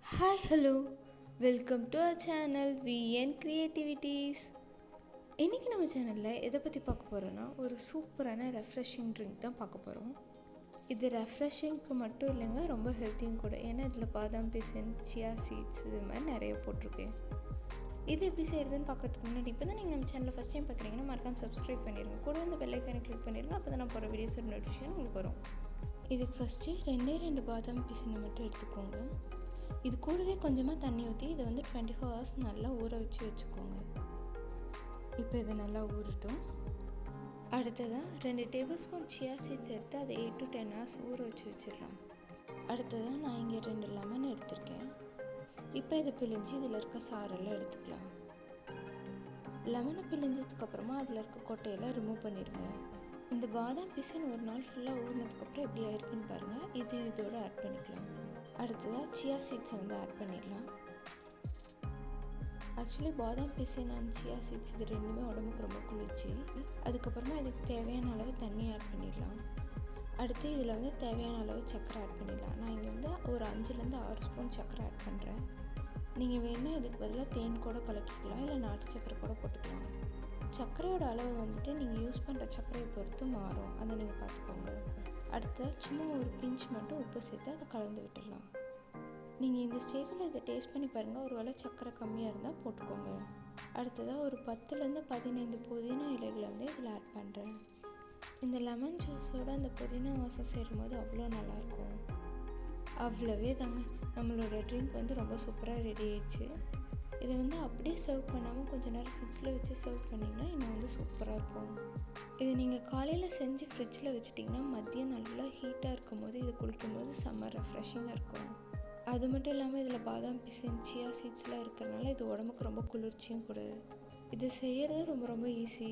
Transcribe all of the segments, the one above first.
Hi, hello. Welcome to our channel VN Creativities. இன்னைக்கு நம்ம சேனலில் எதை பற்றி பார்க்க போகிறோன்னா ஒரு சூப்பரான ரெஃப்ரெஷிங் ட்ரிங்க் தான் பார்க்க போகிறோம். இது ரெஃப்ரெஷிங்க்கு மட்டும் இல்லைங்க, ரொம்ப ஹெல்த்தியும் கூட. ஏன்னா இதில் பாதாம் பிசின், சியா சீட்ஸ் இது மாதிரி நிறைய போட்டிருக்கேன். இது எப்படி செய்கிறதுன்னு பார்க்கறதுக்கு முன்னாடி இப்போ தான் நீங்கள் நம்ம சேனலில் ஃபஸ்ட் டைம் பார்க்குறீங்கன்னா மறக்காமல் சப்ஸ்கிரைப் பண்ணிடுங்க. கூட அந்த பெல் ஐக்கானை கிளிக் பண்ணிடுங்க. அப்போ தான் நான் போகிற வீடியோஸோட நோட்டிஃபிகேஷன் உங்களுக்கு வரும். இதுக்கு ஃபஸ்ட்டு ரெண்டு பாதாம் பிசினை மட்டும் எடுத்துக்கோங்க. இது கூடவே கொஞ்சமாக தண்ணி ஊற்றி இதை 24 hours நல்லா ஊற வச்சுக்கோங்க. இப்போ இதை நல்லா ஊறட்டும். அடுத்ததான் 2 டேபிள் ஸ்பூன் சியா சீட்ஸ் எடுத்து அதை 8 to 10 hours ஊற வச்சிடலாம். அடுத்ததான் நான் இங்கே 2 லெமன் எடுத்திருக்கேன். இப்போ இதை பிழிஞ்சு இதில் இருக்க சாரெல்லாம் எடுத்துக்கலாம். லெமனை பிழிஞ்சதுக்கப்புறமா அதில் இருக்க கொட்டையெல்லாம் ரிமூவ் பண்ணிடுங்க. இந்த பாதாம் பிசின் ஒரு நாள் ஃபுல்லாக ஊறினதுக்கப்புறம் எப்படி ஆயிருக்குன்னு பாருங்கள். இதோட ஆட் பண்ணிக்கலாம். அடுத்ததாக சியா சீட்ஸை ஆட் பண்ணிடலாம். ஆக்சுவலி பாதாம் பிசின் அண்ட் சியா சீட்ஸ் இது ரெண்டுமே உடம்புக்கு ரொம்ப குளிர்ச்சி. அதுக்கப்புறமா இதுக்கு தேவையான அளவு தண்ணி ஆட் பண்ணிடலாம். அடுத்து இதில் தேவையான அளவு சர்க்கரை ஆட் பண்ணிடலாம். நான் இங்கே ஒரு 5-6 ஸ்பூன் சர்க்கரை ஆட் பண்ணுறேன். நீங்கள் வேணால் இதுக்கு பதிலாக தேன் கூட கலக்கிக்கலாம், இல்லை நாட்டு சர்க்கரை கூட போட்டுக்கலாம். சர்க்கரையோட அளவு நீங்கள் யூஸ் பண்ணுற சர்க்கரையை பொறுத்து மாறும், அதை நீங்கள் பார்த்துக்கோங்க. அடுத்த சும்மா ஒரு பிஞ்ச் மட்டும் உப்பு சேர்த்து அதை கலந்து விட்டுடலாம். நீங்கள் இந்த ஸ்டேஜில் இதை டேஸ்ட் பண்ணி பாருங்கள். ஒரு வேளை சர்க்கரை கம்மியாக இருந்தால் போட்டுக்கோங்க. அடுத்ததாக ஒரு 10-15 புதினா இலைகளை இதில் ஆட் பண்ணுறேன். இந்த லெமன் ஜூஸோட அந்த புதினா வாசம் சேரும்போது அவ்வளோ நல்லாயிருக்கும். அவ்வளவே தாங்க, நம்மளோட ட்ரிங்க் ரொம்ப சூப்பராக ரெடி ஆயிடுச்சு. இதை அப்படியே சர்வ் பண்ணாமல் கொஞ்சம் நேரம் ஃப்ரிட்ஜில் வச்சு சர்வ் பண்ணிங்கன்னா இன்னும் சூப்பராக இருக்கும். இது நீங்கள் காலையில் செஞ்சு ஃப்ரிட்ஜில் வச்சுட்டிங்கன்னா மதியம் நல்லா ஹீட்டாக இருக்கும் போது இதை குடிக்கும்போது செம்ம ரெஃப்ரெஷிங்காக இருக்கும். அது மட்டும் இல்லாமல் இதில் பாதாம் பிசின், சியா சீட்ஸ்லாம் இருக்கிறதுனால இது உடம்புக்கு ரொம்ப குளிர்ச்சியும் கூட. இது செய்கிறது ரொம்ப ஈஸி.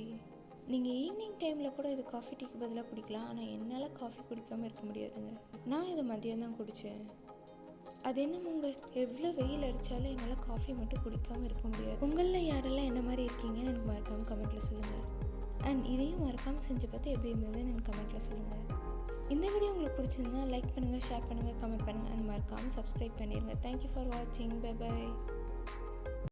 நீங்கள் ஈவினிங் டைமில் கூட இது காஃபி டீக்கு பதிலாக குடிக்கலாம். ஆனால் என்னால் காஃபி குடிக்காமல் இருக்க முடியாதுங்க. நான் இதை மதியம் தான் குடித்தேன். அது என்னமோங்க, எவ்வளோ வெயில் அடித்தாலும் என்னால் காஃபி மட்டும் குடிக்காமல் இருக்க முடியாது. உங்களில் யாரெல்லாம் என்ன மாதிரி இருக்கீங்கன்னு எனக்கு மறக்காமல் கமெண்ட்டில் சொல்லுங்கள். அண்ட் இதையும் மறக்காமல் செஞ்சு பார்த்து எப்படி இருந்ததுன்னு எனக்கு கமெண்ட்டில் சொல்லுங்கள். இந்த வீடியோ உங்களுக்கு பிடிச்சிருந்தா லைக் பண்ணுங்கள், ஷேர் பண்ணுங்கள், கமெண்ட் பண்ணுங்கள் அண்ட் மறக்காமல் சப்ஸ்கிரைப் பண்ணிடுங்க. தேங்க்யூ ஃபார் வாட்சிங். Bye bye.